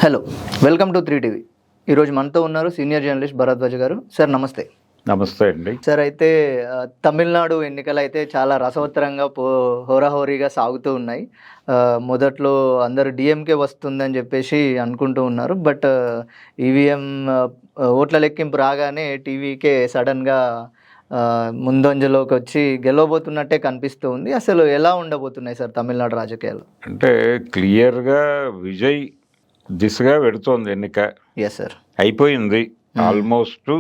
Hello, welcome to 3 TV. ఈరోజు మనతో ఉన్నారు సీనియర్ జర్నలిస్ట్ భరద్వాజ్ గారు. సార్ నమస్తే. నమస్తే అండి. సార్ అయితే తమిళనాడు ఎన్నికలు అయితే చాలా రసవత్తరంగా హోరాహోరీగా సాగుతూ ఉన్నాయి. మొదట్లో అందరూ డిఎంకే వస్తుందని చెప్పేసి అనుకుంటూ ఉన్నారు. బట్ ఈవీఎం ఓట్ల లెక్కింపు రాగానే టీవీకే సడన్గా ముందంజలోకి వచ్చి గెలవబోతున్నట్టే కనిపిస్తూ ఉంది. అసలు ఎలా ఉండబోతున్నాయి సార్ తమిళనాడు రాజకీయాలు? అంటే క్లియర్గా విజయ్ దిశగా పెడుతోంది ఎన్నిక. ఎస్ సార్, అయిపోయింది. ఆల్మోస్ట్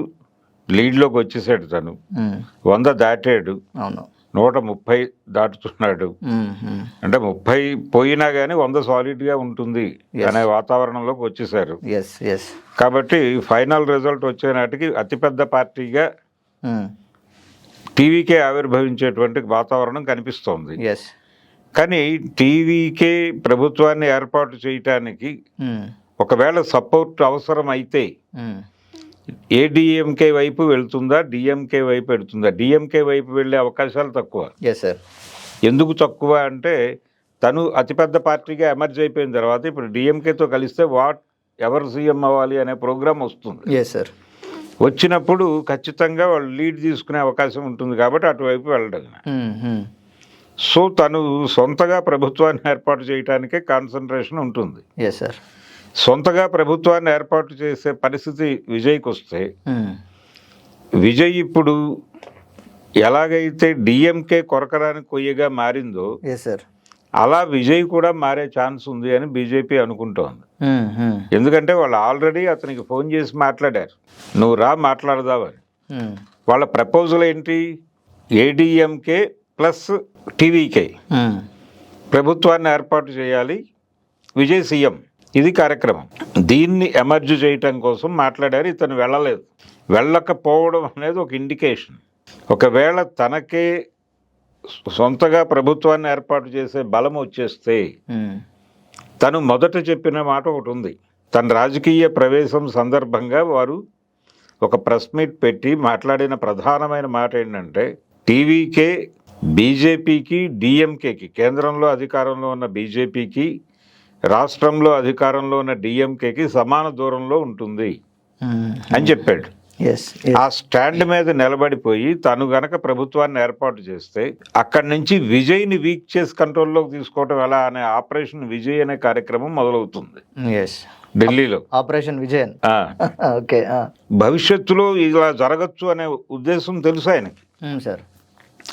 లీడ్లోకి వచ్చేసాడు. తను 100 దాటాడు. అవును, 130 దాటుతున్నాడు. అంటే 30 పోయినా కానీ 100 సాలిడ్గా ఉంటుంది అనే వాతావరణంలోకి వచ్చేసారు. Yes yes. కాబట్టి ఫైనల్ రిజల్ట్ వచ్చే నాటికి అతిపెద్ద పార్టీగా టీవీకే ఆవిర్భవించేటువంటి వాతావరణం కనిపిస్తోంది. ఎస్. కానీ టీవీకే ప్రభుత్వాన్ని ఏర్పాటు చేయటానికి ఒకవేళ సపోర్ట్ అవసరం అయితే ఏడీఎంకే వైపు వెళ్తుందా, డిఎంకే వైపు వెళ్తుందా? డిఎంకే వైపు వెళ్ళే అవకాశాలు తక్కువ. ఎందుకు తక్కువ అంటే తను అతిపెద్ద పార్టీగా ఎమర్జ్ అయిపోయిన తర్వాత ఇప్పుడు డిఎంకేతో కలిస్తే ఎవరు సీఎం అవ్వాలి అనే ప్రోగ్రాం వస్తుంది. వచ్చినప్పుడు ఖచ్చితంగా వాళ్ళు లీడ్ తీసుకునే అవకాశం ఉంటుంది. కాబట్టి అటువైపు వెళ్ళడం. సో తను సొంతగా ప్రభుత్వాన్ని ఏర్పాటు చేయడానికే కాన్సన్ట్రేషన్ ఉంటుంది. సొంతగా ప్రభుత్వాన్ని ఏర్పాటు చేసే పరిస్థితి విజయ్కి వస్తే, విజయ్ ఇప్పుడు ఎలాగైతే డిఎంకే కొరకరాని కొయ్యగా మారిందో అలా విజయ్ కూడా మారే ఛాన్స్ ఉంది అని బీజేపీ అనుకుంటోంది. ఎందుకంటే వాళ్ళు ఆల్రెడీ అతనికి ఫోన్ చేసి మాట్లాడారు, నువ్వు రా మాట్లాడదామని. వాళ్ళ ప్రపోజల్ ఏంటి? ఏడీఎంకే ప్లస్ టీవీకే ప్రభుత్వాన్ని ఏర్పాటు చేయాలి, విజయ్ సీఎం. ఇది కార్యక్రమం. దీన్ని ఎమర్జ్ చేయటం కోసం మాట్లాడారు. ఇతను వెళ్ళలేదు. వెళ్ళకపోవడం అనేది ఒక ఇండికేషన్. ఒకవేళ తనకే సొంతగా ప్రభుత్వాన్ని ఏర్పాటు చేసే బలం వచ్చేస్తే, తను మొదట చెప్పిన మాట ఒకటి ఉంది. తన రాజకీయ ప్రవేశం సందర్భంగా వారు ఒక ప్రెస్ మీట్ పెట్టి మాట్లాడిన ప్రధానమైన మాట ఏంటంటే, టీవీకే బీజేపీకి, డిఎంకేకి, కేంద్రంలో అధికారంలో ఉన్న బీజేపీకి, రాష్ట్రంలో అధికారంలో ఉన్న డిఎంకేకి సమాన దూరంలో ఉంటుంది అని చెప్పాడు. ఆ స్టాండ్ మీద నిలబడిపోయి తను గనక ప్రభుత్వాన్ని ఏర్పాటు చేస్తే అక్కడి నుంచి విజయ్ని వీక్ చేసి కంట్రోల్లోకి తీసుకోవటం ఎలా అనే ఆపరేషన్ విజయ్ అనే కార్యక్రమం మొదలవుతుంది ఢిల్లీలో. ఆపరేషన్ విజయన్. భవిష్యత్తులో ఇలా జరగచ్చు అనే ఉద్దేశం తెలుసు ఆయనకి.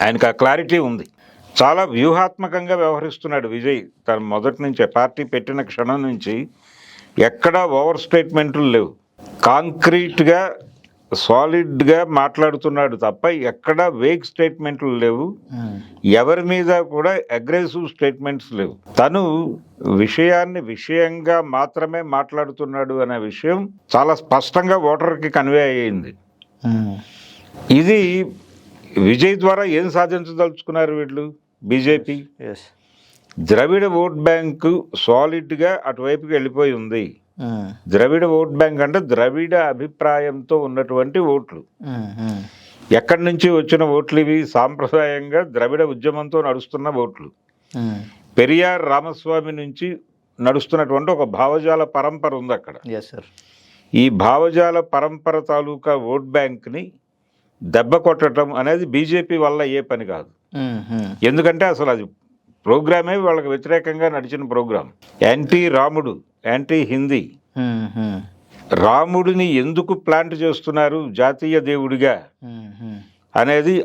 ఆయనకు ఆ క్లారిటీ ఉంది. చాలా వ్యూహాత్మకంగా వ్యవహరిస్తున్నాడు విజయ్. తను మొదటి నుంచే పార్టీ పెట్టిన క్షణం నుంచి ఎక్కడా ఓవర్ స్టేట్మెంట్లు లేవు. కాంక్రీట్గా సాలిడ్గా మాట్లాడుతున్నాడు తప్ప ఎక్కడా వేగ్ స్టేట్మెంట్లు లేవు. ఎవరి మీద కూడా అగ్రెసివ్ స్టేట్మెంట్స్ లేవు. తను విషయాన్ని విషయంగా మాత్రమే మాట్లాడుతున్నాడు అనే విషయం చాలా స్పష్టంగా ఓటర్కి కన్వే అయ్యింది. ఇది విజయ్ ద్వారా ఏం సాధించదలుచుకున్నారు వీళ్ళు? బీజేపీ ద్రవిడ ఓట్ బ్యాంకు సాలిడ్గా అటువైపుకి వెళ్ళిపోయి ఉంది. ద్రవిడ ఓట్ బ్యాంక్ అంటే ద్రవిడ అభిప్రాయంతో ఉన్నటువంటి ఓట్లు. ఎక్కడి నుంచి వచ్చిన ఓట్లు ఇవి? సాంప్రదాయంగా ద్రవిడ ఉద్యమంతో నడుస్తున్న ఓట్లు. పెరియార్ రామస్వామి నుంచి నడుస్తున్నటువంటి ఒక భావజాల పరంపర ఉంది అక్కడ. ఈ భావజాల పరంపర తాలూకా ఓట్ బ్యాంక్ని దెబ్బ కొట్టడం అనేది బీజేపీ వల్ల ఏ పని కాదు. ఎందుకంటే అసలు అది ప్రోగ్రామే వాళ్ళకి వ్యతిరేకంగా నడిచిన ప్రోగ్రాం. యాంటీ రాముడు, యాంటీ హిందీ. రాముడిని ఎందుకు ప్లాంట్ చేస్తున్నారు జాతీయ దేవుడిగా అనేది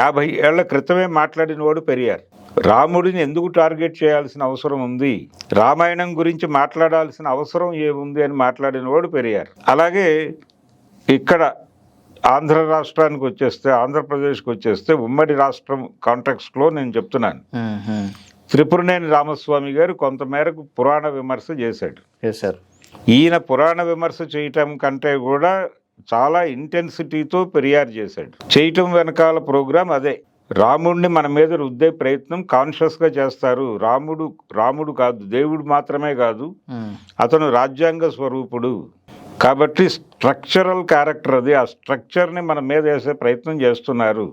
50 ఏళ్ల క్రితమే మాట్లాడిన వాడు పెరియార్. రాముడిని ఎందుకు టార్గెట్ చేయాల్సిన అవసరం ఉంది, రామాయణం గురించి మాట్లాడాల్సిన అవసరం ఏముంది అని మాట్లాడిన వాడు పెరియార్. అలాగే ఇక్కడ ఆంధ్ర రాష్ట్రానికి వచ్చేస్తే, ఆంధ్రప్రదేశ్కి వచ్చేస్తే, ఉమ్మడి రాష్ట్రం కాంటెక్స్ట్లో నేను చెప్తున్నాను, త్రిపురనేని రామస్వామి గారు కొంతమేరకు పురాణ విమర్శ చేశాడు. ఈయన పురాణ విమర్శ చేయటం కంటే కూడా చాలా ఇంటెన్సిటీతో పెరియార్ చేశాడు. చేయటం వెనకాల ప్రోగ్రాం అదే. రాముడిని మన మీద రుద్దే ప్రయత్నం కాన్షియస్గా చేస్తారు. రాముడు కాదు, దేవుడు మాత్రమే కాదు, అతను రాజ్యాంగ స్వరూపుడు. కాబట్టి స్ట్రక్చరల్ క్యారెక్టర్ అది. ఆ స్ట్రక్చర్ని మన మీద వేసే ప్రయత్నం చేస్తున్నారు.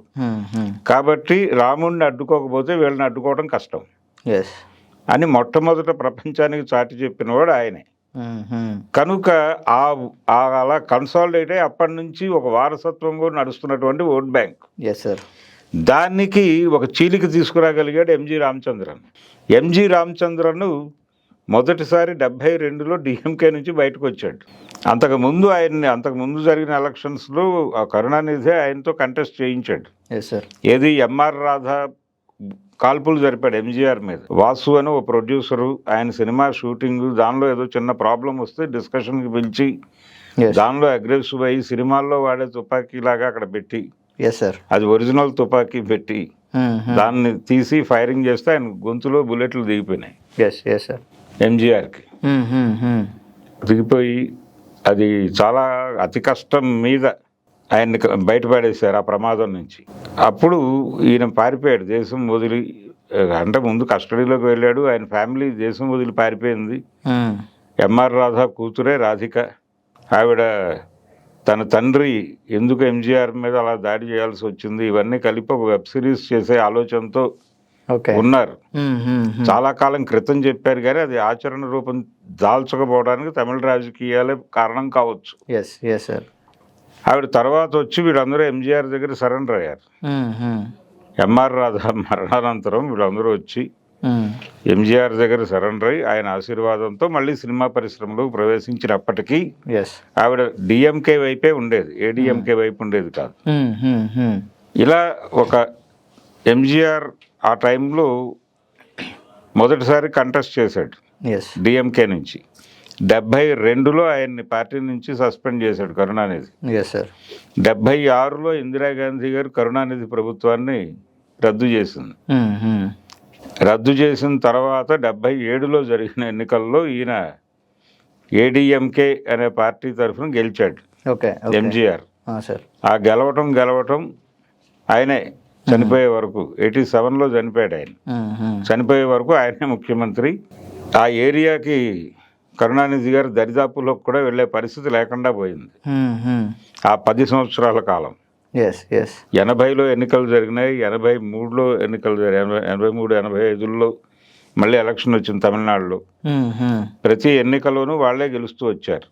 కాబట్టి రాముడిని అడ్డుకోకపోతే వీళ్ళని అడ్డుకోవడం కష్టం అని మొట్టమొదట ప్రపంచానికి చాటి చెప్పినవాడు ఆయనే. కనుక అలా కన్సాలిడేట్ అయ్యి అప్పటి నుంచి ఒక వారసత్వంగా నడుస్తున్నటువంటి ఓట్ బ్యాంక్. Yes sir. దానికి ఒక చీలిక తీసుకురాగలిగాడు ఎంజి రామచంద్రన్ మొదటిసారి 72లో డిఎంకే నుంచి బయటకు వచ్చాడు. అంతకుముందు జరిగిన ఎలక్షన్స్లో కరుణానిధి ఆయనతో కంటెస్ట్ చేయించాడు. ఏది ఎంఆర్ రాధా కాల్పులు జరిపాడు ఎంజీఆర్ మీద. వాసు అని ఒక ప్రొడ్యూసరు, ఆయన సినిమా షూటింగ్ దానిలో ఏదో చిన్న ప్రాబ్లం వస్తే డిస్కషన్కి పిలిచి దానిలో అగ్రెసివ్ అయ్యి సినిమాల్లో వాడే తుపాకీ లాగా అక్కడ పెట్టి, అది ఒరిజినల్ తుపాకీ పెట్టి దాన్ని తీసి ఫైరింగ్ చేస్తే ఆయన గొంతులో బుల్లెట్లు దిగిపోయినాయి ఎంజీఆర్కి. దిగిపోయి అది చాలా అతి కష్టం మీద ఆయన్ని బయటపడేశారు ఆ ప్రమాదం నుంచి. అప్పుడు ఈయన పారిపోయాడు దేశం వదిలి. అంటే ముందు కస్టడీలోకి వెళ్ళాడు, ఆయన ఫ్యామిలీ దేశం వదిలి పారిపోయింది. ఎంఆర్ రాధా కూతురే రాధిక. ఆవిడ తన తండ్రి ఎందుకు ఎంజీఆర్ మీద అలా దాడి చేయాల్సి వచ్చింది ఇవన్నీ కలిపి ఒక వెబ్ సిరీస్ చేసే ఆలోచనతో ఉన్నారు. చాలా కాలం క్రితం చెప్పారు కానీ అది ఆచరణ రూపం దాల్చకపోవడానికి తమిళ రాజకీయాలే కారణం కావచ్చు. ఆవిడ తర్వాత వచ్చి వీళ్ళందరూ ఎంజీఆర్ దగ్గర సరెండర్ అయ్యారు. ఎంఆర్ రాధా మరణానంతరం వీళ్ళందరూ వచ్చి ఎంజీఆర్ దగ్గర సరెండర్ అయ్యి ఆయన ఆశీర్వాదంతో మళ్ళీ సినిమా పరిశ్రమలో ప్రవేశించినప్పటికీ ఆవిడ డిఎంకే వైపే ఉండేది, ఏడిఎంకే వైపు ఉండేది కాదు. ఇలా ఒక ఎంజీఆర్ ఆ టైంలో మొదటిసారి కంటెస్ట్ చేశాడు డిఎంకే నుంచి. 72లో ఆయన్ని పార్టీ నుంచి సస్పెండ్ చేశాడు కరుణానిధి. 76లో ఇందిరాగాంధీ గారు కరుణానిధి ప్రభుత్వాన్ని రద్దు చేసింది. రద్దు చేసిన తర్వాత 77లో జరిగిన ఎన్నికల్లో ఈయన ఏడిఎంకే అనే పార్టీ తరఫున గెలిచాడు ఎంజీఆర్. ఆ గెలవటం ఆయనే చనిపోయే వరకు 87లో చనిపోయాడు ఆయన. చనిపోయే వరకు ఆయనే ముఖ్యమంత్రి. ఆ ఏరియాకి కరుణానిధి గారు దరిదాపులో కూడా వెళ్ళే పరిస్థితి లేకుండా పోయింది ఆ 10 సంవత్సరాల కాలం. 80లో ఎన్నికలు జరిగినాయి, 83లో ఎన్నికలు జరిగాయి, 83, 85లో మళ్ళీ ఎలక్షన్ వచ్చింది తమిళనాడులో. ప్రతి ఎన్నికలోనూ వాళ్లే గెలుస్తూ వచ్చారు.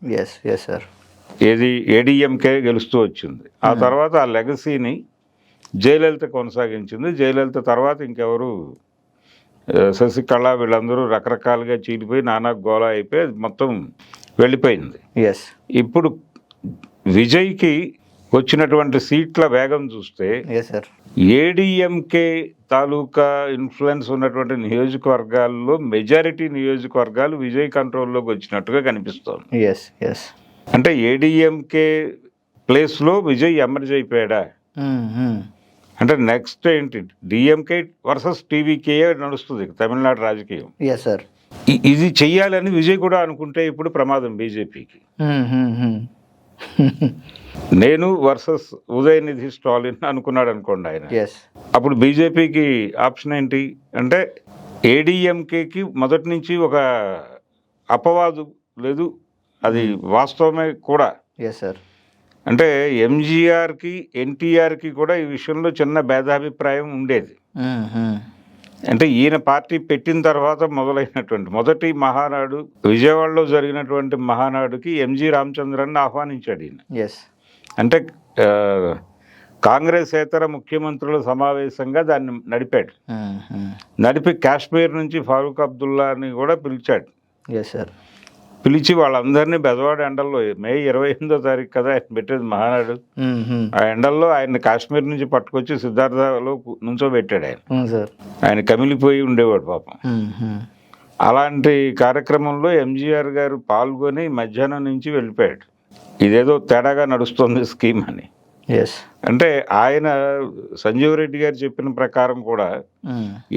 ఏది ఏడిఎంకే గెలుస్తూ వచ్చింది. ఆ తర్వాత ఆ లెగసీని జయలలిత కొనసాగించింది. జయలలిత తర్వాత ఇంకెవరు, శశికళ వీళ్ళందరూ రకరకాలుగా చీలిపోయి నానా గోళ అయిపోయి అది మొత్తం వెళ్ళిపోయింది. ఇప్పుడు విజయ్కి వచ్చినటువంటి సీట్ల వేగం చూస్తే ఏడిఎంకే తాలూకా ఇన్ఫ్లుయెన్స్ ఉన్నటువంటి నియోజకవర్గాల్లో మెజారిటీ నియోజకవర్గాలు విజయ్ కంట్రోల్లోకి వచ్చినట్టుగా కనిపిస్తోంది. అంటే ఏడిఎంకే ప్లేస్లో విజయ్ ఎమర్జ్ అయిపోయాడా అంటే నెక్స్ట్ ఏంటి, డిఎంకే వర్సెస్ టీవీకే నడుస్తుంది తమిళనాడు రాజకీయం. ఇది చెయ్యాలని విజయ్ కూడా అనుకుంటే ఇప్పుడు ప్రమాదం బీజేపీకి. నేను వర్సెస్ ఉదయనిధి స్టాలిన్ అనుకున్నాడు అనుకోండి ఆయన, అప్పుడు బీజేపీకి ఆప్షన్ ఏంటి అంటే ఏడిఎంకేకి మొదటి నుంచి ఒక అపవాదు లేదు, అది వాస్తవమే కూడా. అంటే ఎంజీఆర్కి ఎన్టీఆర్కి కూడా ఈ విషయంలో చిన్న భేదాభిప్రాయం ఉండేది. అంటే ఈయన పార్టీ పెట్టిన తర్వాత మొదలైనటువంటి మొదటి మహానాడు విజయవాడలో జరిగినటువంటి మహానాడుకి ఎంజి రామచంద్రన్ని ఆహ్వానించాడు ఈయన. అంటే కాంగ్రెసేతర ముఖ్యమంత్రుల సమావేశంగా దాన్ని నడిపాడు. నడిపి కాశ్మీర్ నుంచి ఫారూక్ అబ్దుల్లాని కూడా పిలిచాడు. పిలిచి వాళ్ళందరినీ బెజవాడ ఎండల్లో, మే 28వ తారీఖు కదా ఆయన పెట్టేది మహానాడు, ఆ ఎండల్లో ఆయన్ని కాశ్మీర్ నుంచి పట్టుకొచ్చి సిద్ధార్థలో నుంచోబెట్టాడు. ఆయన కమిలిపోయి ఉండేవాడు పాపం. అలాంటి కార్యక్రమంలో ఎంజీఆర్ గారు పాల్గొని మధ్యాహ్నం నుంచి వెళ్ళిపోయాడు. ఇదేదో తేడాగా నడుస్తుంది స్కీమ్ అని. అంటే ఆయన సంజీవ్ రెడ్డి గారు చెప్పిన ప్రకారం కూడా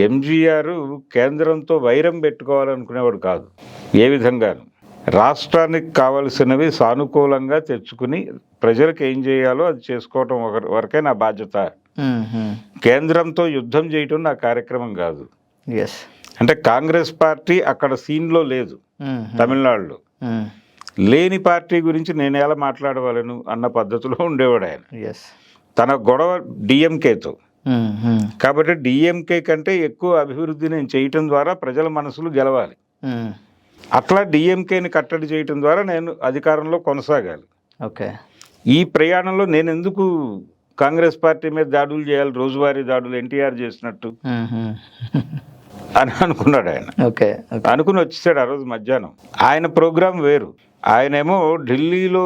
ఎంజీఆర్ కేంద్రంతో వైరం పెట్టుకోవాలనుకునేవాడు కాదు. ఏ విధంగాను రాష్ట్రానికి కావలసినవి సానుకూలంగా తెచ్చుకుని ప్రజలకు ఏం చేయాలో అది చేసుకోవటం వరకే నా బాధ్యత. కేంద్రంతో యుద్ధం చేయటం నా కార్యక్రమం కాదు. అంటే కాంగ్రెస్ పార్టీ అక్కడ సీన్లో లేదు, తమిళనాడులో లేని పార్టీ గురించి నేను ఎలా మాట్లాడవాలను అన్న పద్ధతిలో ఉండేవాడు ఆయన. తన గొడవ డిఎంకేతో, కాబట్టి డిఎంకే కంటే ఎక్కువ అభివృద్ధి నేను చేయటం ద్వారా ప్రజల మనసులు గెలవాలి. అట్లా డిఎంకేని కట్టడి చేయటం ద్వారా నేను అధికారంలో కొనసాగాలి. ఓకే. ఈ ప్రయాణంలో నేను ఎందుకు కాంగ్రెస్ పార్టీ మీద దాడులు చేయాలి, రోజువారీ దాడులు ఎన్టీఆర్ చేసినట్టు అని అనుకున్నాడు ఆయన. ఓకే. అనుకుని వచ్చేసాడు ఆ రోజు మధ్యాహ్నం. ఆయన ప్రోగ్రాం వేరు. ఆయనేమో ఢిల్లీలో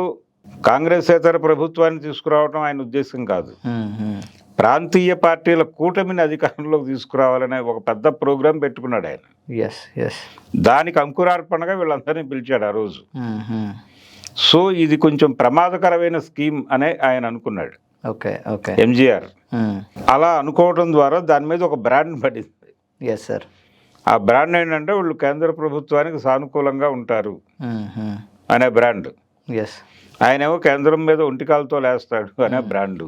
కాంగ్రెసేతర ప్రభుత్వాన్ని తీసుకురావడం ఆయన ఉద్దేశం కాదు, ప్రాంతీయ పార్టీల కూటమిని అధికారంలోకి తీసుకురావాలనే ఒక పెద్ద ప్రోగ్రాం పెట్టుకున్నాడు ఆయన. దానికి అంకురార్పణగా వీళ్ళందరినీ పిలిచాడు ఆ రోజు. సో ఇది కొంచెం ప్రమాదకరమైన స్కీమ్ అనే ఆయన అనుకున్నాడు ఎంజీఆర్. అలా అనుకోవడం ద్వారా దాని మీద ఒక బ్రాండ్ పడింది. ఆ బ్రాండ్ ఏంటంటే వాళ్ళు కేంద్ర ప్రభుత్వానికి సానుకూలంగా ఉంటారు అనే బ్రాండ్. ఆయనేమో కేంద్రం మీద ఒంటికాలతో లేస్తాడు అనే బ్రాండు.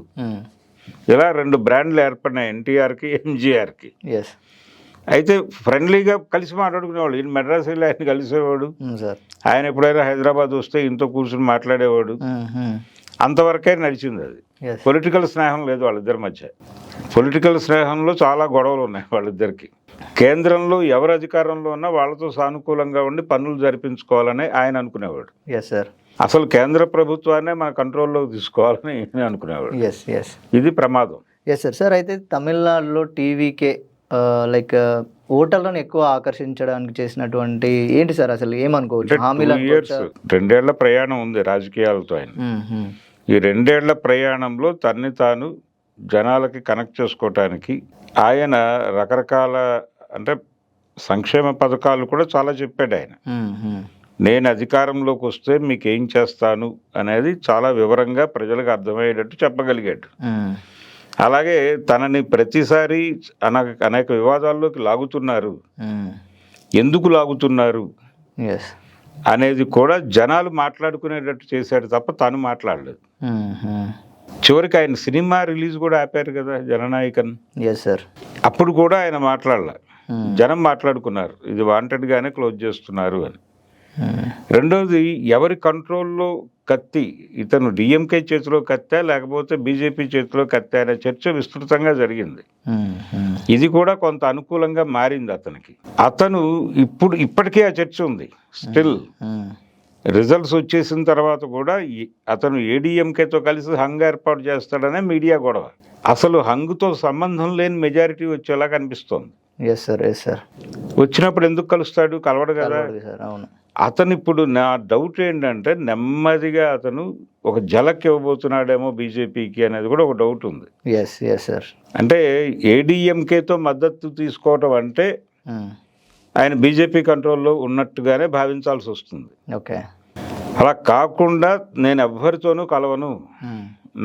ఇలా 2 బ్రాండ్లు ఏర్పడినాయి ఎన్టీఆర్కి, ఎంజీఆర్కి. అయితే ఫ్రెండ్లీగా కలిసి మాట్లాడుకునేవాడు. ఈయన మెడ్రాస్ వెళ్ళి ఆయన కలిసేవాడు, ఆయన ఎప్పుడైనా హైదరాబాద్ వస్తే ఇంతో కూర్చుని మాట్లాడేవాడు. అంతవరకే నడిచింది అది. పొలిటికల్ స్నేహం లేదు వాళ్ళిద్దరి మధ్య. పొలిటికల్ స్నేహంలో చాలా గొడవలు ఉన్నాయి వాళ్ళిద్దరికి. కేంద్రంలో ఎవరు అధికారంలో ఉన్నా వాళ్ళతో సానుకూలంగా ఉండి పనులు జరిపించుకోవాలని ఆయన అనుకునేవాడు. అసలు కేంద్ర ప్రభుత్వాన్ని మన కంట్రోల్లోకి తీసుకోవాలని అనుకునేవాడు. ఇది ప్రమాదం. సార్ అయితే తమిళనాడులో టీవీకే లైక్ ఓటర్లను ఎక్కువ ఆకర్షించడానికి చేసినటువంటి ఏంటి సార్, అసలు ఏమనుకోవచ్చు? 2 ఏళ్ల ప్రయాణం ఉంది రాజకీయాలతో ఆయన. ఈ 2 ఏళ్ల ప్రయాణంలో తన్ని తాను జనాలకి కనెక్ట్ చేసుకోవటానికి ఆయన రకరకాల అంటే సంక్షేమ పథకాలు కూడా చాలా చెప్పాడు ఆయన. నేను అధికారంలోకి వస్తే మీకు ఏం చేస్తాను అనేది చాలా వివరంగా ప్రజలకు అర్థమయ్యేటట్టు చెప్పగలిగాడు. అలాగే తనని ప్రతిసారి అనేక వివాదాల్లోకి లాగుతున్నారు, ఎందుకు లాగుతున్నారు అనేది కూడా జనాలు మాట్లాడుకునేటట్టు చేశాడు తప్ప తాను మాట్లాడలేదు. చివరికి ఆయన సినిమా రిలీజ్ కూడా ఆపారు కదా, జననాయకన్. అప్పుడు కూడా ఆయన మాట్లాడలే. జనం మాట్లాడుకున్నారు ఇది వాంటెడ్గానే క్లోజ్ చేస్తున్నారు అని. రెండోది, ఎవరి కంట్రోల్లో కత్తి, ఇతను డిఎంకే చేతిలో కత్తా లేకపోతే బీజేపీ చేతిలో కత్తా అనే చర్చ విస్తృతంగా జరిగింది. ఇది కూడా కొంత అనుకూలంగా మారింది అతనికి. అతను ఇప్పటికే ఆ చర్చ ఉంది స్టిల్. రిజల్ట్స్ వచ్చేసిన తర్వాత కూడా అతను ఏడీఎంకేతో కలిసి హంగ్ ఏర్పాటు చేస్తాడనే మీడియా గొడవ. అసలు హంగ్తో సంబంధం లేని మెజారిటీ వచ్చేలా కనిపిస్తోంది. వచ్చినప్పుడు ఎందుకు కలుస్తాడు? కలవడు కదా. అతను ఇప్పుడు నా డౌట్ ఏంటంటే నెమ్మదిగా అతను ఒక జలక్ ఇవ్వబోతున్నాడేమో బీజేపీకి అనేది కూడా ఒక డౌట్ ఉంది. అంటే ఏడీఎంకేతో మద్దతు తీసుకోవటం అంటే ఆయన బీజేపీ కంట్రోల్లో ఉన్నట్టుగానే భావించాల్సి వస్తుంది. అలా కాకుండా నేను ఎవ్వరితోనూ కలవను,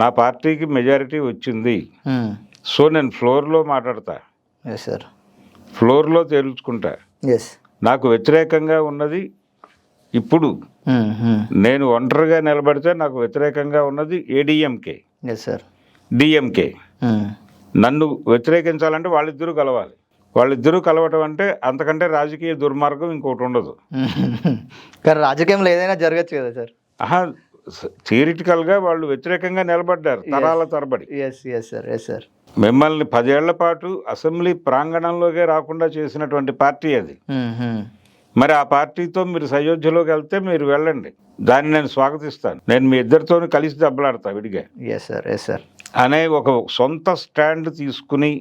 నా పార్టీకి మెజారిటీ వచ్చింది, సో నేను ఫ్లోర్లో మాట్లాడతా, ఫ్లోర్లో తేల్చుకుంటా, నాకు వ్యతిరేకంగా ఉన్నది ఇప్పుడు నేను ఒంటరిగా నిలబడితే నాకు వ్యతిరేకంగా ఉన్నది ఏడీఎంకే, డిఎంకే. నన్ను వ్యతిరేకించాలంటే వాళ్ళిద్దరూ కలవాలి. వాళ్ళిద్దరూ కలవటం అంటే అంతకంటే రాజకీయ దుర్మార్గం ఇంకోటి ఉండదు. రాజకీయంలో ఏదైనా జరగచ్చు కదా సార్. థియరిటికల్గా వాళ్ళు వ్యతిరేకంగా నిలబడ్డారు తరాల తరబడి. మిమ్మల్ని 10 ఏళ్ల పాటు అసెంబ్లీ ప్రాంగణంలోకే రాకుండా చేసినటువంటి పార్టీ అది. మరి ఆ పార్టీతో మీరు సయోధ్యలోకి వెళ్తే మీరు వెళ్ళండి, దాన్ని నేను స్వాగతిస్తాను, నేను మీ ఇద్దరితో కలిసి దెబ్బలాడతా విడిగా అనే ఒక సొంత స్టాండ్ తీసుకుని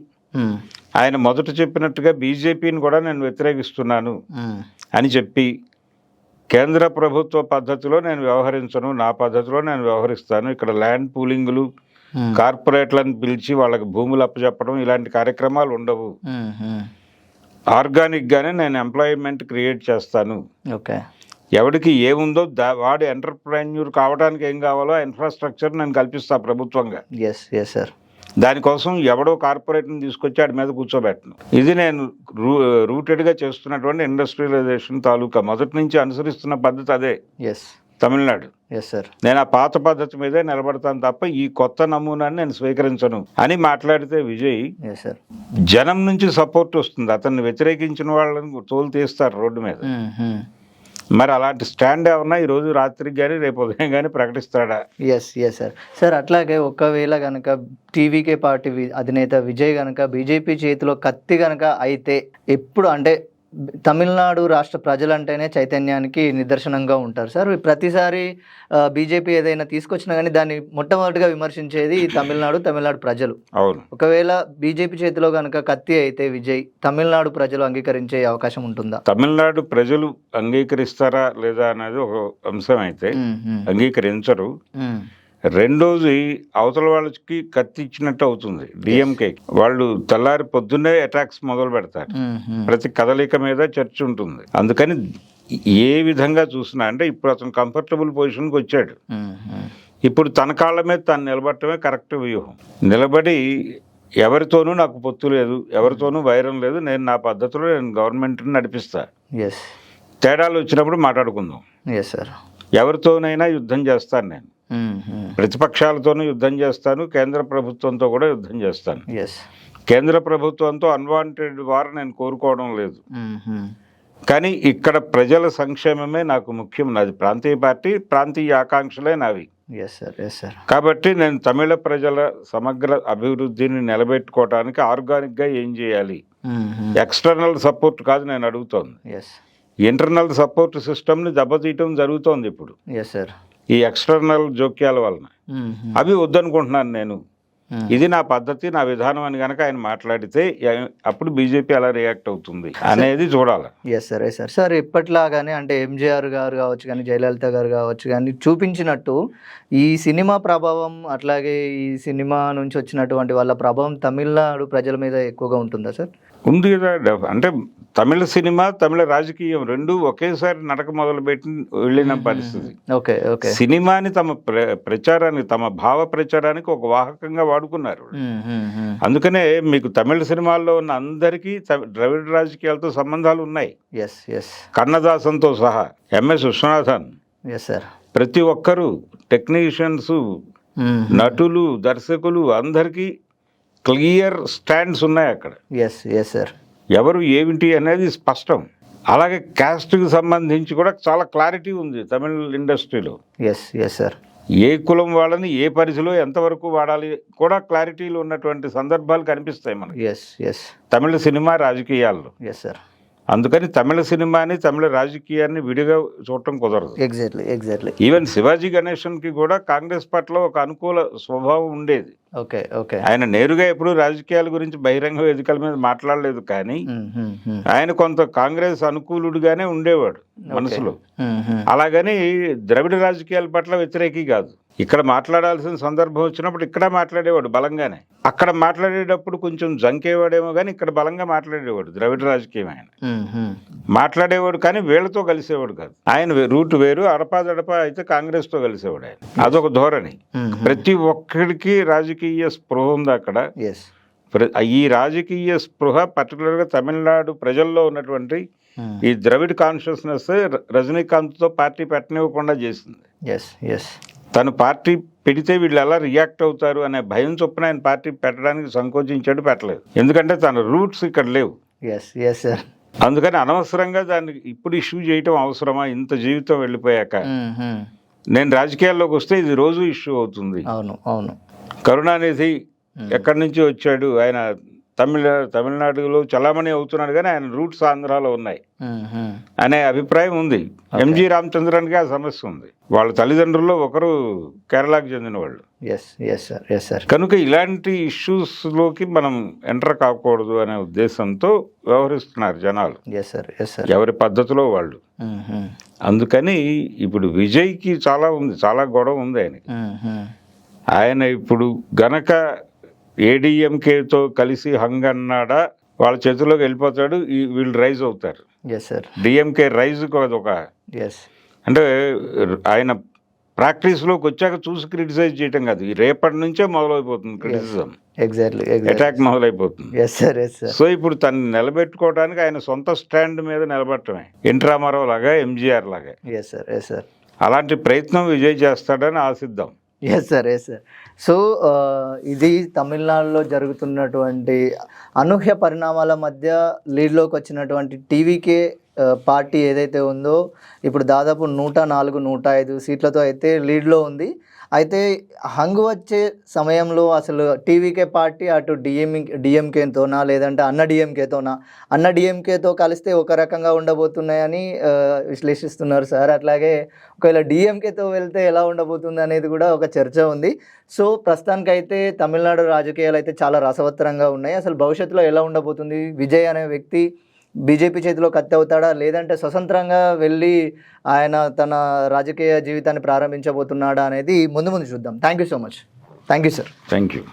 ఆయన మొదట చెప్పినట్టుగా బీజేపీని కూడా నేను వ్యతిరేకిస్తున్నాను అని చెప్పి కేంద్ర ప్రభుత్వ పద్ధతిలో నేను వ్యవహరించను, నా పద్ధతిలో నేను వ్యవహరిస్తాను, ఇక్కడ ల్యాండ్ పూలింగ్లు, కార్పొరేట్లను పిలిచి వాళ్ళకి భూములు అప్పచెప్పడం ఇలాంటి కార్యక్రమాలు ఉండవు, ఆర్గానిక్గానే నేను ఎంప్లాయ్మెంట్ క్రియేట్ చేస్తాను, ఎవరికి ఏముందో వాడి ఎంటర్ప్రెన్యూర్ కావడానికి ఏం కావాలో ఆ ఇన్ఫ్రాస్ట్రక్చర్ నేను కల్పిస్తా ప్రభుత్వంగా. దానికోసం ఎవడో కార్పొరేట్ని తీసుకొచ్చి వాడి మీద కూర్చోబెట్టను. ఇది నేను రూటెడ్గా చేస్తున్నటువంటి ఇండస్ట్రియలైజేషన్ తాలూకా మొదటి నుంచి అనుసరిస్తున్న పద్ధతి అదే తమిళనాడు. నేను ఆ పాత పద్ధతి మీదే నిలబడతాను తప్ప ఈ కొత్త నమూనాన్ని నేను స్వీకరించను అని మాట్లాడితే విజయ్ జనం నుంచి సపోర్ట్ వస్తుంది. అతన్ని వ్యతిరేకించిన వాళ్ళని తోలు తీస్తారు రోడ్డు మీద. మరి అలాంటి స్టాండ్ ఏమన్నా ఈరోజు రాత్రికి కానీ రేపు ఉదయం కానీ ప్రకటిస్తాడా? సార్ అట్లాగే ఒకవేళ కనుక టీవీకే పార్టీ అధినేత విజయ్ కనుక బీజేపీ చేతిలో కత్తి కనుక అయితే ఎప్పుడు అంటే తమిళనాడు రాష్ట్ర ప్రజలంటేనే చైతన్యానికి నిదర్శనంగా ఉంటారు సార్. ప్రతిసారి బీజేపీ ఏదైనా తీసుకొచ్చినా కానీ దాన్ని మొట్టమొదటిగా విమర్శించేది తమిళనాడు ప్రజలు. అవును. ఒకవేళ బీజేపీ చేతిలో కనుక కత్తి అయితే విజయ్, తమిళనాడు ప్రజలు అంగీకరించే అవకాశం ఉంటుందా? తమిళనాడు ప్రజలు అంగీకరిస్తారా లేదా అనేది ఒక అంశం అయితే అంగీకరించరు. రెండోది అవతల వాళ్ళకి కత్తి ఇచ్చినట్టు అవుతుంది డిఎంకే. వాళ్ళు తెల్లారి పొద్దున్నే అటాక్స్ మొదలు పెడతారు. ప్రతి కదలిక మీద చర్చ ఉంటుంది. అందుకని ఏ విధంగా చూసినా అంటే ఇప్పుడు అతను కంఫర్టబుల్ పొజిషన్కి వచ్చాడు. ఇప్పుడు తన కాళ్ళ మీద తను నిలబడటమే కరెక్ట్ వ్యూహం. నిలబడి ఎవరితోనూ నాకు పొత్తు లేదు, ఎవరితోనూ వైరం లేదు, నేను నా పద్ధతిలో నేను గవర్నమెంట్ని నడిపిస్తా, తేడాలు వచ్చినప్పుడు మాట్లాడుకుందాం, ఎవరితోనైనా యుద్ధం చేస్తాను, నేను ప్రతిపక్షాలతోనూ యుద్ధం చేస్తాను, కేంద్ర ప్రభుత్వంతో కూడా యుద్ధం చేస్తాను. కేంద్ర ప్రభుత్వంతో అన్వాంటెడ్ వార్ నేను కోరుకోవడం లేదు. కానీ ఇక్కడ ప్రజల సంక్షేమమే నాకు ముఖ్యం. నాది ప్రాంతీయ పార్టీ, ప్రాంతీయ ఆకాంక్షలే నావి. కాబట్టి నేను తమిళ ప్రజల సమగ్ర అభివృద్ధిని నిలబెట్టుకోవడానికి ఆర్గానిక్గా ఏం చేయాలి, ఎక్స్టర్నల్ సపోర్ట్ కాదు నేను అడుగుతోంది. ఇంటర్నల్ సపోర్ట్ సిస్టమ్ని దెబ్బతీయటం జరుగుతోంది ఇప్పుడు ఈ ఎక్స్టర్నల్ జోక్యాల వలన. అవి వద్దనుకుంటున్నాను నేను. ఇది నా పద్ధతి, నా విధానం అని కనుక ఆయన మాట్లాడితే అప్పుడు బీజేపీ ఎలా రియాక్ట్ అవుతుంది అనేది చూడాలి. సార్ ఇప్పట్లాగానే అంటే ఎంజీఆర్ గారు కావచ్చు కానీ, జయలలిత గారు కావచ్చు కానీ చూపించినట్టు ఈ సినిమా ప్రభావం, అట్లాగే ఈ సినిమా నుంచి వచ్చినటువంటి వాళ్ళ ప్రభావం తమిళనాడు ప్రజల మీద ఎక్కువగా ఉంటుందా సార్? ఉంది కదా. అంటే తమిళ సినిమా, తమిళ రాజకీయం రెండు ఒకేసారి నడక మొదలుపెట్టి వెళ్ళిన పరిస్థితి. సినిమాని తమ ప్రచారానికి, తమ భావ ప్రచారానికి ఒక వాహకంగా వాడుకున్నారు. అందుకనే మీకు తమిళ సినిమాల్లో ఉన్న అందరికీ ద్రవిడ రాజకీయాలతో సంబంధాలు ఉన్నాయి. కన్నదాసంతో సహా, ఎంఎస్ విశ్వనాథన్, ప్రతి ఒక్కరూ టెక్నీషియన్స్, నటులు, దర్శకులు అందరికీ క్లియర్ స్టాండ్స్ ఉన్నాయి అక్కడ. ఎవరు ఏమిటి అనేది స్పష్టం. అలాగే క్యాస్ట్కి సంబంధించి కూడా చాలా క్లారిటీ ఉంది తమిళ ఇండస్ట్రీలో. ఏ కులం వాళ్ళని ఏ పరిధిలో ఎంతవరకు వాడాలి కూడా క్లారిటీలు ఉన్నటువంటి సందర్భాలు కనిపిస్తాయి మనకి తమిళ సినిమా రాజకీయాల్లో. అందుకని తమిళ సినిమాని, తమిళ రాజకీయాన్ని విడిగా చూడటం కుదరదు. ఎగ్జాక్ట్లీ. ఈవెన్ శివాజీ గణేశన్కి కూడా కాంగ్రెస్ పట్ల ఒక అనుకూల స్వభావం ఉండేది. ఆయన నేరుగా ఎప్పుడు రాజకీయాల గురించి బహిరంగ వేదికల మీద మాట్లాడలేదు, కానీ ఆయన కొంత కాంగ్రెస్ అనుకూలుడుగానే ఉండేవాడు మనసులో. అలాగని ద్రవిడ రాజకీయాల పట్ల వ్యతిరేకి కాదు. ఇక్కడ మాట్లాడాల్సిన సందర్భం వచ్చినప్పుడు ఇక్కడ మాట్లాడేవాడు బలంగానే. అక్కడ మాట్లాడేటప్పుడు కొంచెం జంకేవాడేమో కానీ ఇక్కడ బలంగా మాట్లాడేవాడు. ద్రవిడ రాజకీయం ఆయన మాట్లాడేవాడు, కానీ వీళ్ళతో కలిసేవాడు కాదు. ఆయన రూట్ వేరు, అడపాదడపా అయితే కాంగ్రెస్ తో కలిసేవాడు ఆయన. అదొక ధోరణి. ప్రతి ఒక్కడికి రాజకీయ స్పృహ ఉంది అక్కడ. ఈ రాజకీయ స్పృహ పర్టికులర్గా తమిళనాడు ప్రజల్లో ఉన్నటువంటి ఈ ద్రవిడ్ కాన్షియస్నెస్ రజనీకాంత్తో పార్టీ పెట్టనివ్వకుండా చేసింది. తను పార్టీ పెడితే వీళ్ళు ఎలా రియాక్ట్ అవుతారు అనే భయం చొప్పున ఆయన పార్టీ పెట్టడానికి సంకోచించాడు, పెట్టలేదు. ఎందుకంటే తన రూట్స్ ఇక్కడ లేవు. అందుకని అనవసరంగా దాన్ని ఇప్పుడు ఇష్యూ చేయటం అవసరమా? ఇంత జీవితం వెళ్ళిపోయాక నేను రాజకీయాల్లోకి వస్తే ఇది రోజు ఇష్యూ అవుతుంది. కరుణానిధి ఎక్కడి నుంచి వచ్చాడు, ఆయన తమిళనాడులో చలామణి అవుతున్నాడు, కానీ ఆయన రూట్స్ ఆంధ్రాలో ఉన్నాయి అనే అభిప్రాయం ఉంది. ఎంజి రామచంద్రన్కి ఆ సమస్య ఉంది. వాళ్ళ తల్లిదండ్రుల్లో ఒకరు కేరళకు చెందిన వాళ్ళు. కనుక ఇలాంటి ఇష్యూస్లోకి మనం ఎంటర్ కాకూడదు అనే ఉద్దేశంతో వ్యవహరిస్తున్నారు జనాలు, ఎవరి పద్ధతిలో వాళ్ళు. అందుకని ఇప్పుడు విజయ్కి చాలా ఉంది, చాలా గొడవ ఉంది ఆయనకి. ఆయన ఇప్పుడు గనక ఏడీఎంకేతో కలిసి హంగ్ అన్నాడా, వాళ్ళ చేతుల్లోకి వెళ్ళిపోతాడు, వీళ్ళు రైజ్ అవుతారు. డిఎంకే రైజ్ ఒక అంటే ఆయన ప్రాక్టీస్లోకి వచ్చాక చూసి క్రిటిసైజ్ చేయటం కాదు, రేపటి నుంచే మొదలైపోతుంది క్రిటిసిజం, అటాక్ మొదలైపోతుంది. సో ఇప్పుడు తను నిలబెట్టుకోవడానికి ఆయన సొంత స్టాండ్ మీద నిలబడటమే, ఎన్ రామారావు లాగా, ఎంజీఆర్ లాగా. అలాంటి ప్రయత్నం విజయ్ చేస్తాడని ఆశిద్దాం. సార్. సో ఇది తమిళనాడులో జరుగుతున్నటువంటి అనూహ్య పరిణామాల మధ్య లీడ్లోకి వచ్చినటువంటి టీవీకే పార్టీ ఏదైతే ఉందో ఇప్పుడు దాదాపు 104, 105 సీట్లతో అయితే లీడ్లో ఉంది. అయితే హంగు వచ్చే సమయంలో అసలు టీవీకే పార్టీ అటు డిఎంకేతోనా లేదంటే అన్న డిఎంకేతో కలిస్తే ఒక రకంగా ఉండబోతున్నాయని విశ్లేషిస్తున్నారు సార్. అట్లాగే ఒకవేళ డిఎంకేతో వెళ్తే ఎలా ఉండబోతుంది అనేది కూడా ఒక చర్చ ఉంది. సో ప్రస్తుతానికైతే తమిళనాడు రాజకీయాలు అయితే చాలా రసవత్తరంగా ఉన్నాయి. అసలు భవిష్యత్తులో ఎలా ఉండబోతుంది? విజయ్ అనే వ్యక్తి బీజేపీ చేతిలో కత్తి అవుతాడా, లేదంటే స్వతంత్రంగా వెళ్ళి ఆయన తన రాజకీయ జీవితాన్ని ప్రారంభించబోతున్నాడా అనేది ముందు చూద్దాం. Thank you so much. Thank you sir. Thank you.